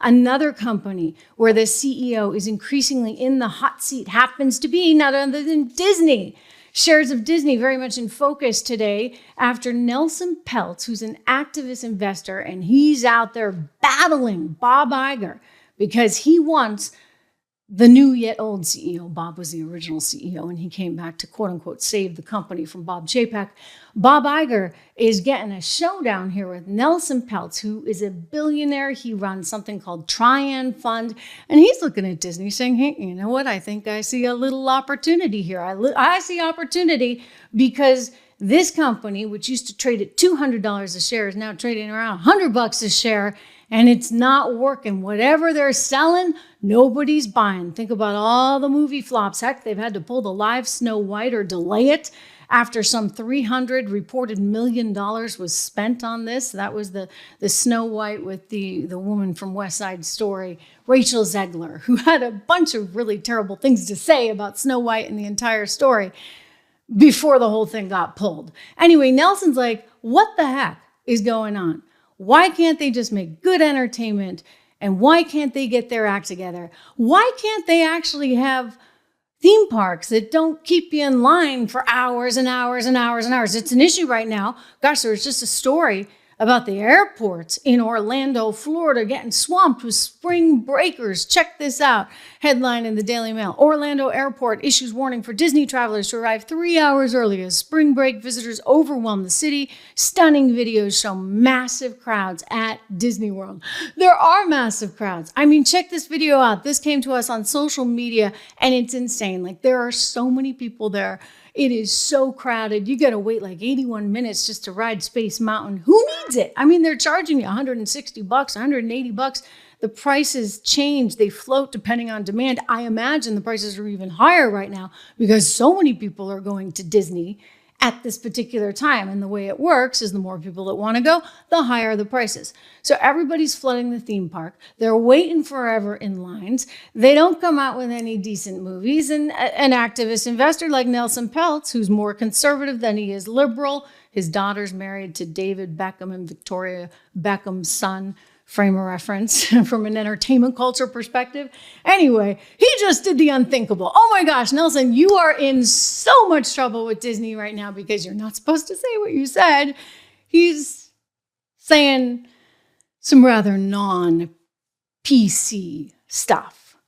Another company where the CEO is increasingly in the hot seat happens to be none other than Disney. Shares of Disney very much in focus today after Nelson Peltz, who's an activist investor, and he's out there battling Bob Iger because he wants the new yet old CEO. Bob was the original CEO, and he came back to quote unquote save the company from Bob Chapek. Bob Iger is getting a showdown here with Nelson Peltz, who is a billionaire. He runs something called Trian Fund, and he's looking at Disney saying, hey, you know what? I think I see a little opportunity here. I see opportunity because this company, which used to trade at $200 a share, is now trading around $100 a share. And it's not working. Whatever they're selling, nobody's buying. Think about all the movie flops. Heck, they've had to pull the live Snow White or delay it after some $300 reported million was spent on this. That was the Snow White with the woman from West Side Story, Rachel Zegler, who had a bunch of really terrible things to say about Snow White and the entire story before the whole thing got pulled. Anyway, Nelson's like, what the heck is going on? Why can't they just make good entertainment? And why can't they get their act together? Why can't they actually have theme parks that don't keep you in line for hours and hours and hours and hours? It's an issue right now. Gosh, there was just a story about the airports in Orlando, Florida, getting swamped with spring breakers. Check this out. Headline in the Daily Mail. Orlando Airport issues warning for Disney travelers to arrive 3 hours early as spring break visitors overwhelm the city. Stunning videos show massive crowds at Disney World. There are massive crowds. I mean, check this video out. This came to us on social media, and it's insane. Like, there are so many people there. It is so crowded. You got to wait like 81 minutes just to ride Space Mountain. Who needs it? I mean, they're charging you $160, $180. The prices change. They float depending on demand. I imagine the prices are even higher right now because so many people are going to Disney at this particular time. And the way it works is the more people that want to go, the higher the prices. So everybody's flooding the theme park. They're waiting forever in lines. They don't come out with any decent movies. And an activist investor like Nelson Peltz, who's more conservative than he is liberal, his daughter's married to David Beckham and Victoria Beckham's son, frame of reference from an entertainment culture perspective. Anyway, he just did the unthinkable. Oh my gosh, Nelson, you are in so much trouble with Disney right now because you're not supposed to say what you said. He's saying some rather non-PC stuff.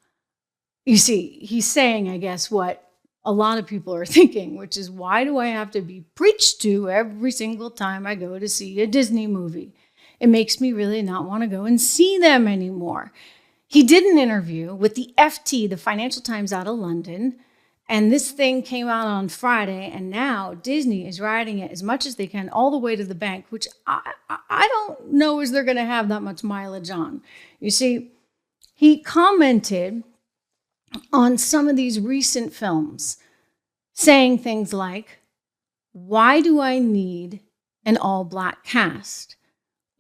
You see, he's saying, I guess, what a lot of people are thinking, which is, why do I have to be preached to every single time I go to see a Disney movie? It makes me really not want to go and see them anymore. He did an interview with the FT, the Financial Times out of London, and this thing came out on Friday, and now Disney is riding it as much as they can all the way to the bank, which I don't know is they're going to have that much mileage on. You see, he commented on some of these recent films, saying things like, why do I need an all-black cast?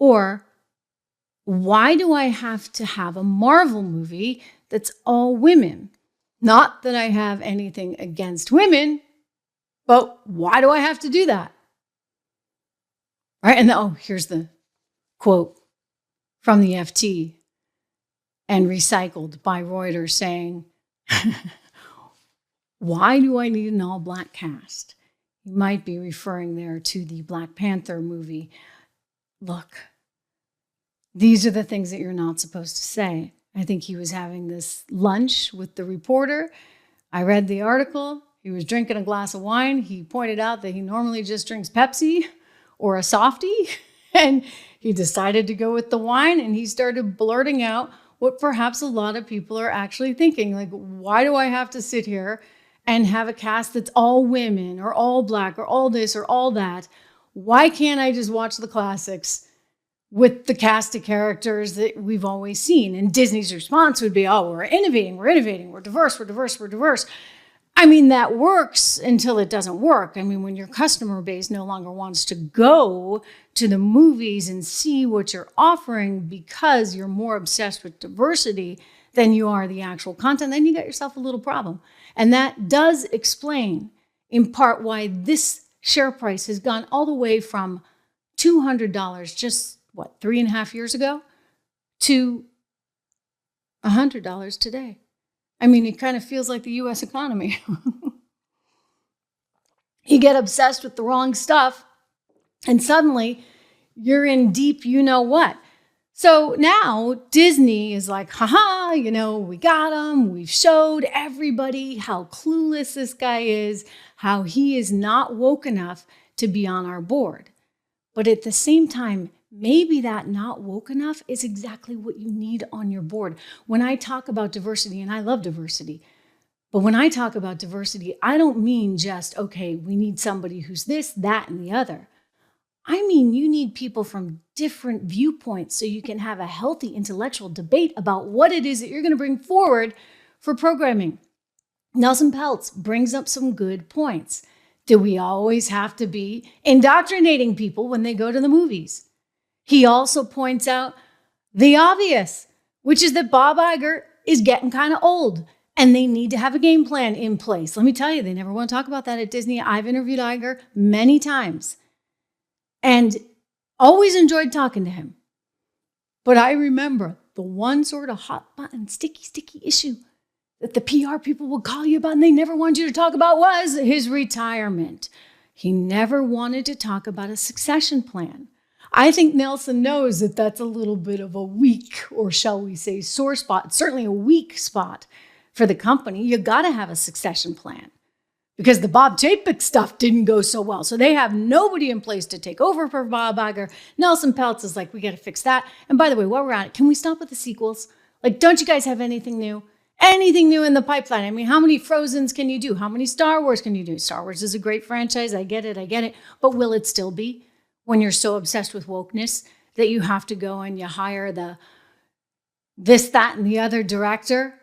Or, why do I have to have a Marvel movie that's all women? Not that I have anything against women, but why do I have to do that? Right? And here's the quote from the FT and recycled by Reuters saying, why do I need an all-black cast? You might be referring there to the Black Panther movie. Look, these are the things that you're not supposed to say. I think he was having this lunch with the reporter. I read the article. He was drinking a glass of wine. He pointed out that he normally just drinks Pepsi or a softie. And he decided to go with the wine, and he started blurting out what perhaps a lot of people are actually thinking. Like, why do I have to sit here and have a cast that's all women or all black or all this or all that? Why can't I just watch the classics with the cast of characters that we've always seen? And Disney's response would be, oh, we're innovating, we're diverse. I mean, that works until it doesn't work. I mean, when your customer base no longer wants to go to the movies and see what you're offering because you're more obsessed with diversity than you are the actual content, then you got yourself a little problem. And that does explain, in part, why this share price has gone all the way from $200 just 3.5 years ago to $100 today. I mean, it kind of feels like the U.S. economy. You get obsessed with the wrong stuff, and suddenly you're in deep you know what. So now Disney is like, haha, we got him. We've showed everybody how clueless this guy is, how he is not woke enough to be on our board. But at the same time, maybe that not woke enough is exactly what you need on your board. When I talk about diversity, and I love diversity, but when I talk about diversity, I don't mean just, okay, we need somebody who's this, that, and the other. I mean, you need people from different viewpoints so you can have a healthy intellectual debate about what it is that you're going to bring forward for programming. Nelson Peltz brings up some good points. Do we always have to be indoctrinating people when they go to the movies? He also points out the obvious, which is that Bob Iger is getting kind of old and they need to have a game plan in place. Let me tell you, they never want to talk about that at Disney. I've interviewed Iger many times and always enjoyed talking to him. But I remember the one sort of hot button, sticky issue that the PR people would call you about and they never wanted you to talk about was his retirement. He never wanted to talk about a succession plan. I think Nelson knows that that's a little bit of a weak, or shall we say, sore spot, certainly a weak spot for the company. You got to have a succession plan because the Bob Chapek stuff didn't go so well. So they have nobody in place to take over for Bob Iger. Nelson Peltz is like, we got to fix that. And by the way, while we're at it, can we stop with the sequels? Like, don't you guys have anything new? Anything new in the pipeline? I mean, how many Frozens can you do? How many Star Wars can you do? Star Wars is a great franchise. I get it. But will it still be when you're so obsessed with wokeness that you have to go and you hire the this, that, and the other director?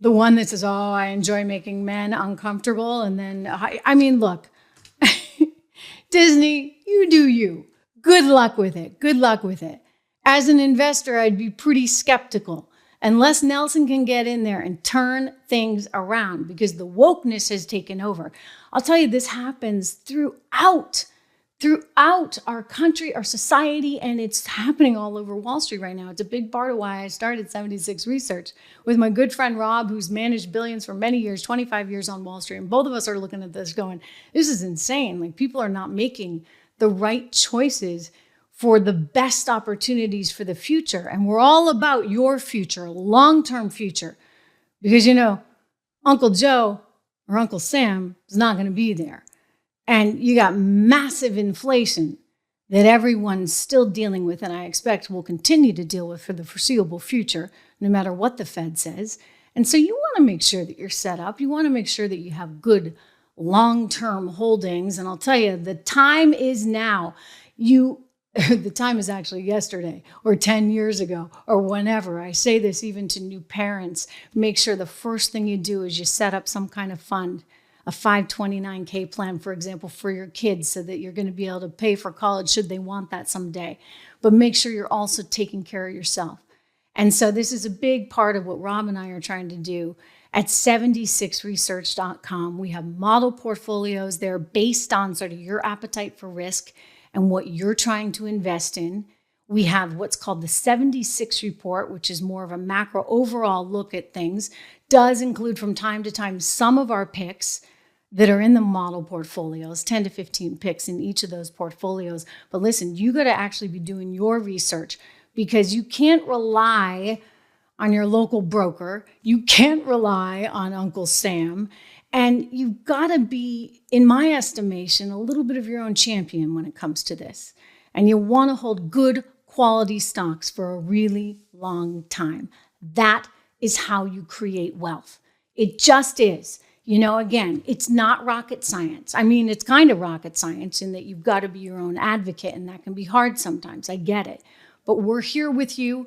The one that says, oh, I enjoy making men uncomfortable. And then, I mean, look, Disney, you do you. Good luck with it. As an investor, I'd be pretty skeptical unless Nelson can get in there and turn things around because the wokeness has taken over. I'll tell you, this happens throughout our country, our society, and it's happening all over Wall Street right now. It's a big part of why I started 76 Research with my good friend Rob, who's managed billions for many years, 25 years on Wall Street. And both of us are looking at this going, this is insane. Like, people are not making the right choices for the best opportunities for the future. And we're all about your future, long-term future. Because, Uncle Joe or Uncle Sam is not going to be there. And you got massive inflation that everyone's still dealing with, and I expect will continue to deal with for the foreseeable future, no matter what the Fed says. And so you want to make sure that you're set up. You want to make sure that you have good long-term holdings. And I'll tell you, the time is now. The time is actually yesterday or 10 years ago or whenever. I say this even to new parents. Make sure the first thing you do is you set up some kind of fund. A 529K plan, for example, for your kids so that you're going to be able to pay for college should they want that someday. But make sure you're also taking care of yourself. And so this is a big part of what Rob and I are trying to do at 76research.com. We have model portfolios there based on sort of your appetite for risk and what you're trying to invest in. We have what's called the 76 report, which is more of a macro overall look at things. Does include from time to time some of our picks that are in the model portfolios, 10 to 15 picks in each of those portfolios. But listen, you got to actually be doing your research because you can't rely on your local broker. You can't rely on Uncle Sam. And you've got to be, in my estimation, a little bit of your own champion when it comes to this. And you want to hold good quality stocks for a really long time. That is how you create wealth. It just is. Again, it's not rocket science. I mean, it's kind of rocket science in that you've got to be your own advocate, and that can be hard sometimes. I get it. But we're here with you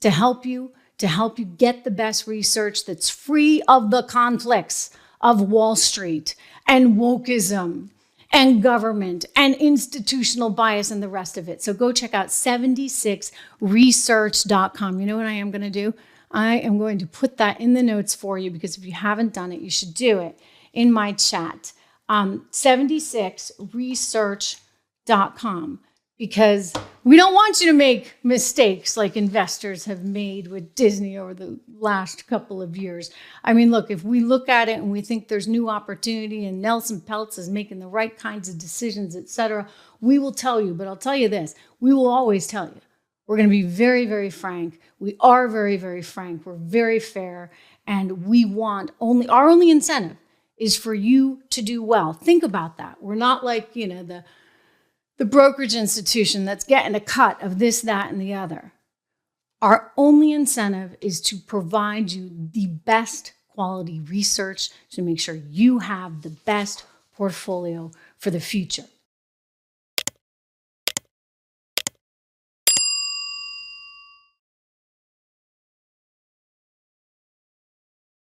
to help you get the best research that's free of the conflicts of Wall Street and wokeism and government and institutional bias and the rest of it. So go check out 76research.com. You know what I am going to do? I am going to put that in the notes for you because if you haven't done it, you should do it in my chat. 76research.com. because we don't want you to make mistakes like investors have made with Disney over the last couple of years. I mean, look, if we look at it and we think there's new opportunity and Nelson Peltz is making the right kinds of decisions, et cetera, we will tell you. But I'll tell you this, we will always tell you. We're going to be very, very frank. We are very, very frank. We're very fair. And we want our only incentive is for you to do well. Think about that. We're not like, the brokerage institution that's getting a cut of this, that, and the other. Our only incentive is to provide you the best quality research to make sure you have the best portfolio for the future.